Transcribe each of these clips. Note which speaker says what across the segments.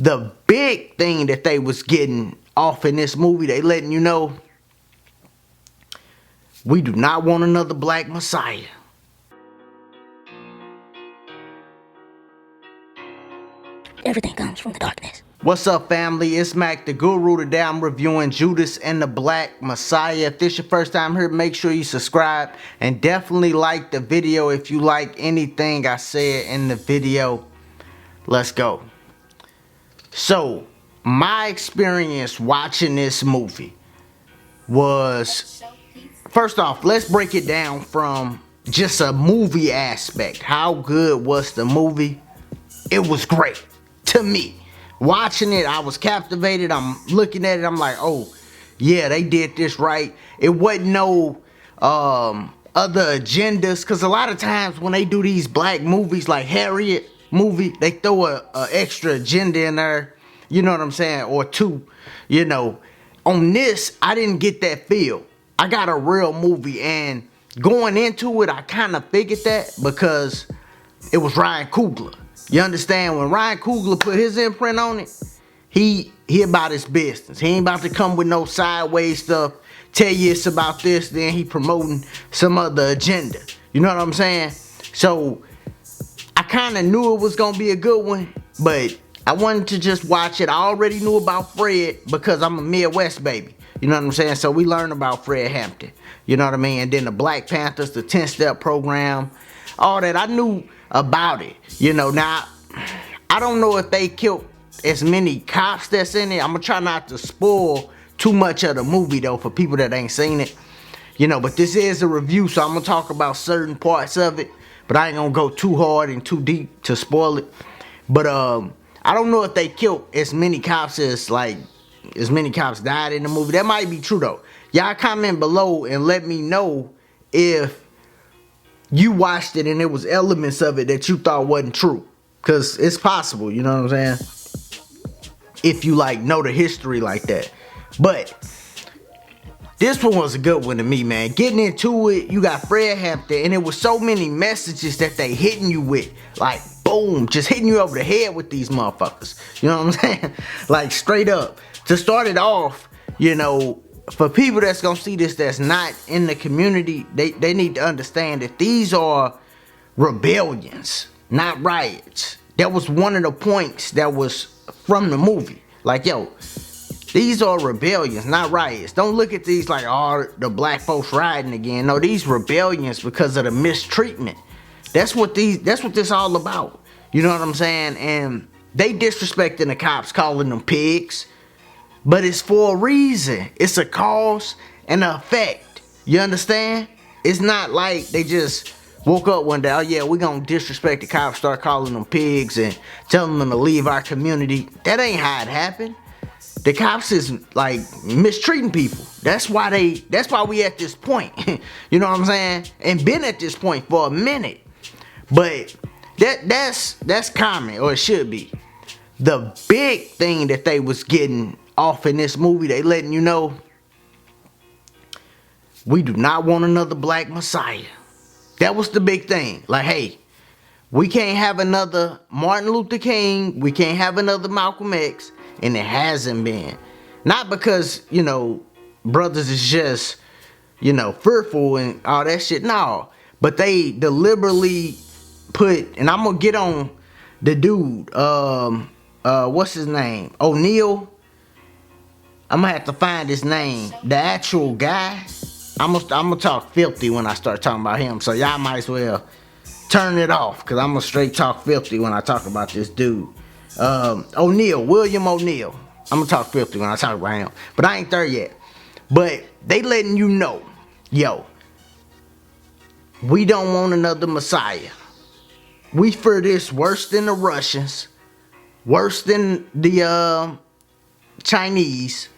Speaker 1: The big thing that they was getting off in this movie, they letting you know, we do not want another black messiah.
Speaker 2: Everything comes from the darkness.
Speaker 1: What's up, family? It's Mac the Guru. Today I'm reviewing Judas and the Black Messiah. If this your first time here, make sure you subscribe and definitely like the video if you like anything I said in the video. Let's go. So, my experience watching this movie was, first off, let's break it down from just a movie aspect. How good was the movie? It was great to me. Watching it, I was captivated. I'm looking at it, I'm like, oh yeah, they did this right. It wasn't no other agendas, because a lot of times when they do these black movies like Harriet movie, they throw a extra agenda in there, you know what I'm saying, or two, you know. On this, I didn't get that feel. I got a real movie, and going into it, I kind of figured that because it was Ryan Coogler. You understand, when Ryan Coogler put his imprint on it, he about his business. He ain't about to come with no sideways stuff, tell you it's about this, then he promoting some other agenda. You know what I'm saying? So I kind of knew it was gonna be a good one, but I wanted to just watch it. I already knew about Fred because I'm a Midwest baby. You know what I'm saying? So we learned about Fred Hampton. You know what I mean? And then the Black Panthers, the 10-step program, all that. I knew about it. You know, now, I don't know if they killed as many cops that's in it. I'm going to try not to spoil too much of the movie, though, for people that ain't seen it. You know, but this is a review, so I'm going to talk about certain parts of it. But I ain't going to go too hard and too deep to spoil it. But, I don't know if they killed as many cops as many cops died in the movie. That might be true, though. Y'all comment below and let me know if you watched it and there was elements of it that you thought wasn't true. Because it's possible, you know what I'm saying? If you know the history like that. But this one was a good one to me, man. Getting into it, you got Fred Hampton, and it was so many messages that they hitting you with. Like, boom, just hitting you over the head with these motherfuckers. You know what I'm saying? Like, straight up. To start it off, you know, for people that's gonna see this that's not in the community, they need to understand that these are rebellions, not riots. That was one of the points that was from the movie. Like, yo, these are rebellions, not riots. Don't look at these like, oh, the black folks rioting again. No, these rebellions because of the mistreatment. That's what this all about. You know what I'm saying? And they disrespecting the cops, calling them pigs. But it's for a reason. It's a cause and an effect. You understand? It's not like they just woke up one day, oh yeah, we're gonna disrespect the cops, start calling them pigs and telling them to leave our community. That ain't how it happened. The cops is like mistreating people. That's why we at this point. You know what I'm saying? And been at this point for a minute. But that's common, or it should be. The big thing that they was getting off in this movie, they letting you know, we do not want another black messiah. That was the big thing. Like, hey, we can't have another Martin Luther King, we can't have another Malcolm X, and it hasn't been. Not because, you know, brothers is just, you know, fearful and all that shit, no. But they deliberately put, and I'm gonna get on the dude, what's his name? O'Neal. I'm gonna have to find his name. The actual guy. I'm gonna talk filthy when I start talking about him. So y'all might as well turn it off, because I'm gonna straight talk filthy when I talk about this dude. O'Neal, William O'Neal. I'm gonna talk filthy when I talk about him. But I ain't there yet. But they letting you know, yo, we don't want another messiah. We fear this worse than the Russians, worse than the Chinese.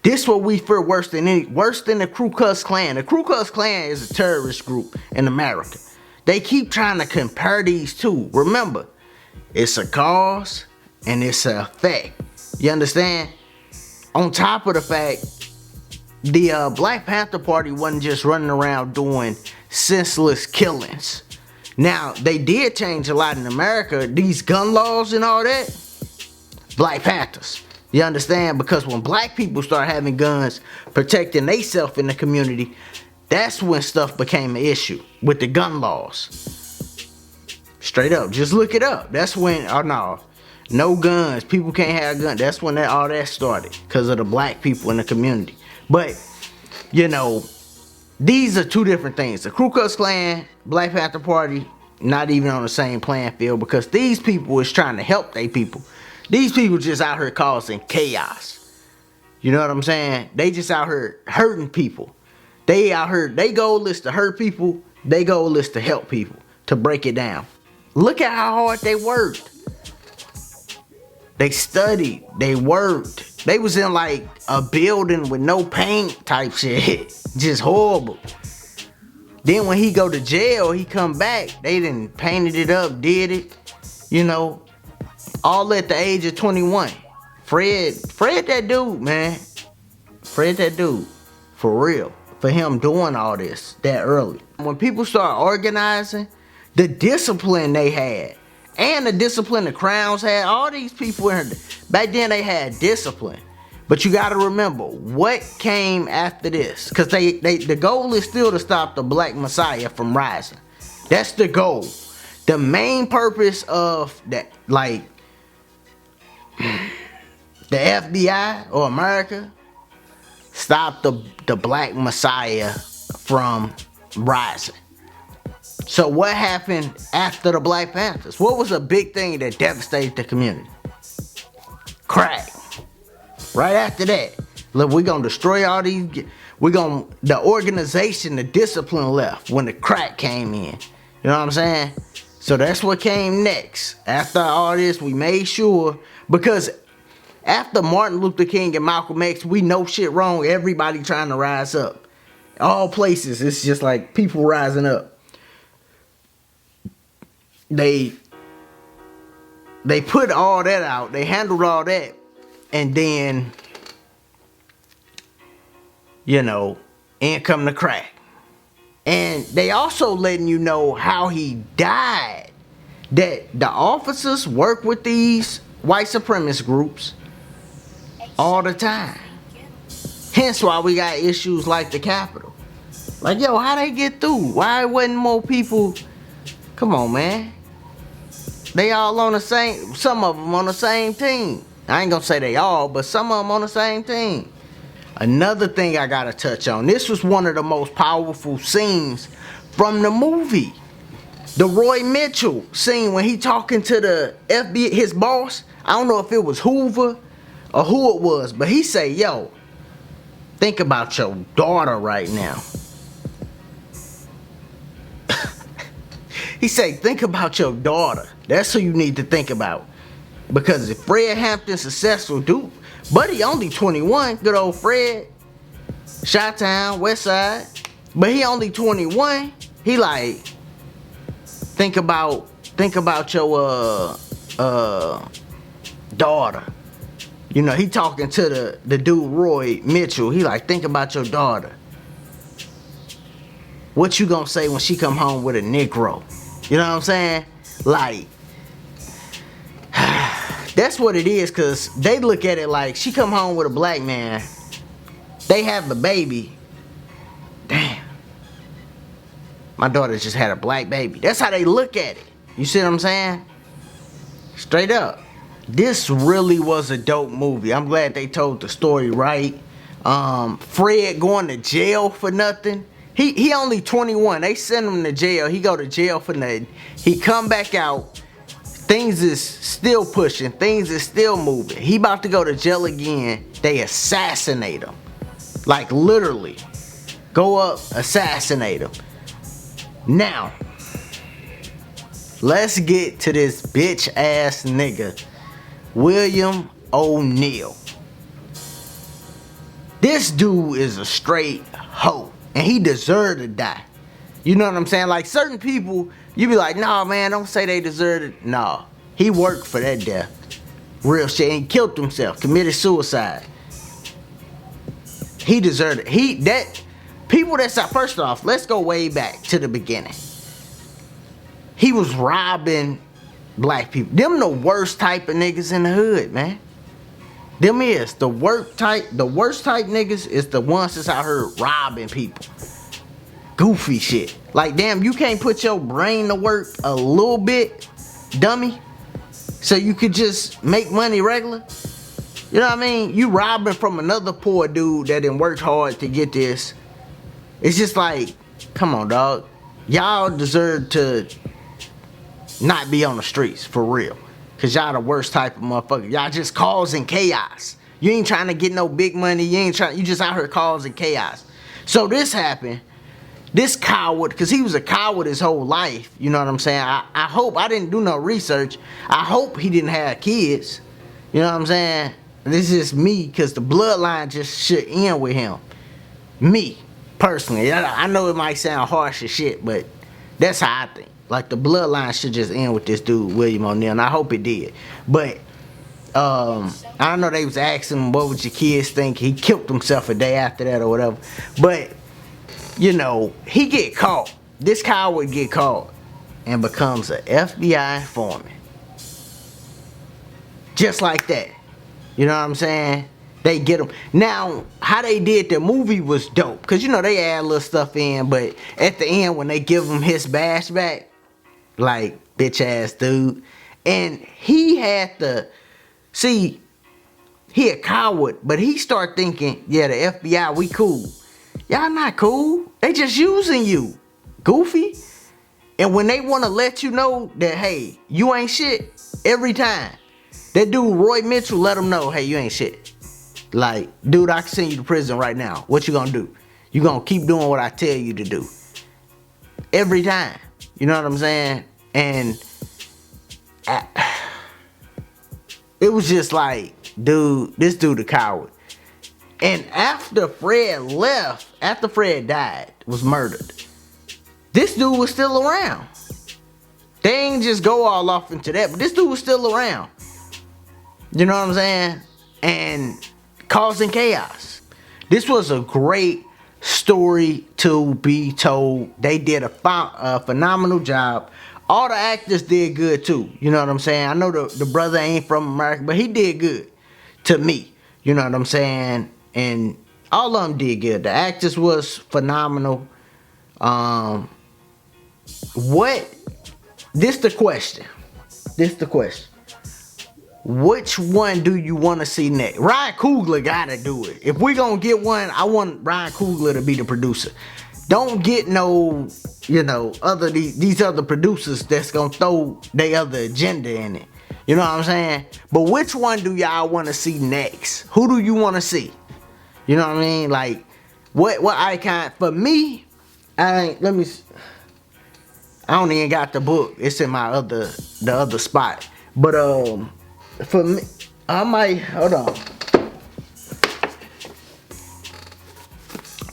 Speaker 1: This what we fear worse than the Ku Klux Klan. The Ku Klux Klan is a terrorist group in America. They keep trying to compare these two. Remember, it's a cause and it's an effect. You understand? On top of the fact, the Black Panther Party wasn't just running around doing senseless killings. Now, they did change a lot in America. These gun laws and all that, Black Panthers. You understand? Because when black people start having guns, protecting themselves in the community, that's when stuff became an issue with the gun laws. Straight up, just look it up. That's when, oh no guns, people can't have guns. That's when all that started, because of the black people in the community. But, you know, these are two different things. The Ku Klux Klan, Black Panther Party, not even on the same playing field, because these people is trying to help their people. These people just out here causing chaos. You know what I'm saying? They just out here hurting people. They out here, they goal is to hurt people. They goal is to help people, to break it down. Look at how hard they worked. They studied, they worked. They was in like a building with no paint type shit. Just horrible. Then when he go to jail, he come back, they done painted it up, did it. You know, all at the age of 21. Fred that dude, man. Fred that dude. For real. For him doing all this that early. When people start organizing, the discipline they had, and the discipline the Crowns had, all these people back then they had discipline. But you gotta remember what came after this. Cause the goal is still to stop the Black Messiah from rising. That's the goal. The main purpose of that, like, the FBI or America, stop the Black Messiah from rising. So what happened after the Black Panthers? What was a big thing that devastated the community? Crack. Right after that, look, we're gonna destroy all these. The organization, the discipline left when the crack came in. You know what I'm saying? So that's what came next. After all this, we made sure, because after Martin Luther King and Malcolm X, we know shit wrong. Everybody trying to rise up. All places, it's just like people rising up. They put all that out. They handled all that. And then, you know, in come the crack. And they also letting you know how he died. That the officers work with these white supremacist groups all the time. Hence why we got issues like the Capitol. Like, yo, how they get through? Why wasn't more people? Come on, man. They all on the same, some of them on the same team. I ain't gonna say they all, but some of them on the same team. Another thing I gotta touch on. This was one of the most powerful scenes from the movie. The Roy Mitchell scene when he talking to the FBI, his boss. I don't know if it was Hoover or who it was, but he say, yo, think about your daughter right now. He say, think about your daughter. That's who you need to think about. Because if Fred Hampton successful, dude, buddy only 21, good old Fred, Chi-Town, West Side, but he only 21. He like, think about your daughter. You know, he talking to the dude Roy Mitchell. He like, think about your daughter. What you gonna say when she come home with a Negro? You know what I'm saying? Like, that's what it is, because they look at it like she come home with a black man, they have a baby. Damn, my daughter just had a black baby. That's how they look at it. You see what I'm saying? Straight up. This really was a dope movie. I'm glad they told the story right. Fred going to jail for nothing. He only 21. They send him to jail. He go to jail for nothing. He come back out. Things is still pushing. Things is still moving. He about to go to jail again. They assassinate him. Like literally. Go up, assassinate him. Now, let's get to this bitch ass nigga, William O'Neal. This dude is a straight hoe. And he deserved to die. You know what I'm saying? Like certain people, you be like, nah, man, don't say they deserved it. Nah, he worked for that death. Real shit. And he killed himself, committed suicide. He deserved it. People that's out, first off, let's go way back to the beginning. He was robbing black people. Them the worst type of niggas in the hood, man. Them is the worst type niggas is the ones that's out here robbing people. Goofy shit. Like, damn, you can't put your brain to work a little bit, dummy, so you could just make money regular. You know what I mean? You robbing from another poor dude that done worked hard to get this. It's just like, come on, dog. Y'all deserve to not be on the streets, for real. Cause y'all the worst type of motherfucker. Y'all just causing chaos. You ain't trying to get no big money. You just out here causing chaos. So this happened. This coward, cause he was a coward his whole life. You know what I'm saying? I hope, I didn't do no research. I hope he didn't have kids. You know what I'm saying? This is me, cause the bloodline just should end with him. Me, personally. I know it might sound harsh as shit, but that's how I think. Like, the bloodline should just end with this dude, William O'Neal, and I hope it did. But, I know they was asking him, what would your kids think? He killed himself a day after that or whatever. But, you know, he get caught. This coward get caught and becomes an FBI informant. Just like that. You know what I'm saying? They get him. Now, how they did the movie was dope. Because, you know, they add little stuff in. But at the end, when they give him his bash back, like, bitch ass dude. And he had to, see, he a coward. But he start thinking, yeah, the FBI, we cool. Y'all not cool. They just using you. Goofy. And when they want to let you know that, hey, you ain't shit, every time. That dude, Roy Mitchell, let him know, hey, you ain't shit. Like, dude, I can send you to prison right now. What you gonna do? You gonna keep doing what I tell you to do. Every time. You know what I'm saying? And it was just like, dude, this dude a coward. And after Fred left, after Fred died, was murdered, this dude was still around. They ain't just go all off into that, but this dude was still around. You know what I'm saying? And causing chaos. This was a great story to be told. They did a phenomenal job. All the actors did good too. You know what I'm saying? I know the brother ain't from America, but he did good to me. You know what I'm saying? And all of them did good. The actors was phenomenal. This the question. Which one do you want to see next? Ryan Coogler gotta do it. If we gonna get one, I want Ryan Coogler to be the producer. Don't get no, you know, these other producers that's gonna throw their other agenda in it. You know what I'm saying? But which one do y'all want to see next? Who do you want to see? You know what I mean? Like, what icon? For me, I don't even got the book. It's in my the other spot. But for me, I might, hold on.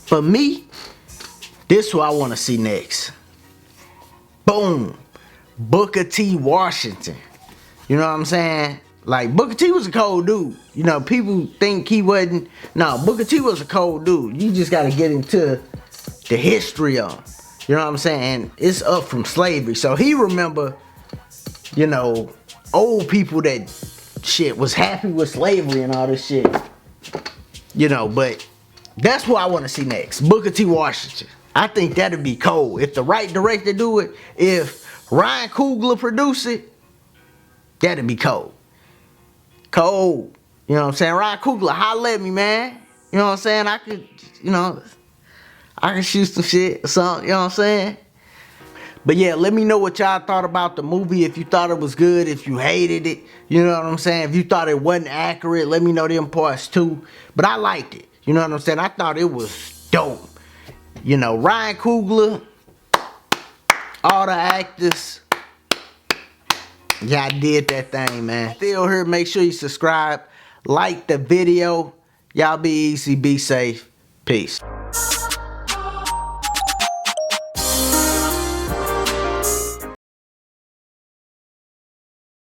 Speaker 1: For me, this is what I want to see next. Boom. Booker T. Washington. You know what I'm saying? Like, Booker T was a cold dude. You know, people think he wasn't. No, Booker T was a cold dude. You just got to get into the history of him. You know what I'm saying? It's up from slavery. So he remember, you know, old people that shit was happy with slavery and all this shit. You know, but that's what I want to see next. Booker T. Washington. I think that'd be cold. If the right director do it, if Ryan Coogler produce it, that'd be cold. Cold. You know what I'm saying? Ryan Coogler, holla at me, man. You know what I'm saying? I could, you know, I can shoot some shit or something. You know what I'm saying? But yeah, let me know what y'all thought about the movie. If you thought it was good, if you hated it. You know what I'm saying? If you thought it wasn't accurate, let me know them parts too. But I liked it. You know what I'm saying? I thought it was dope. You know, Ryan Coogler, all the actors, y'all did that thing, man. Still here, make sure you subscribe, like the video. Y'all be easy, be safe. Peace.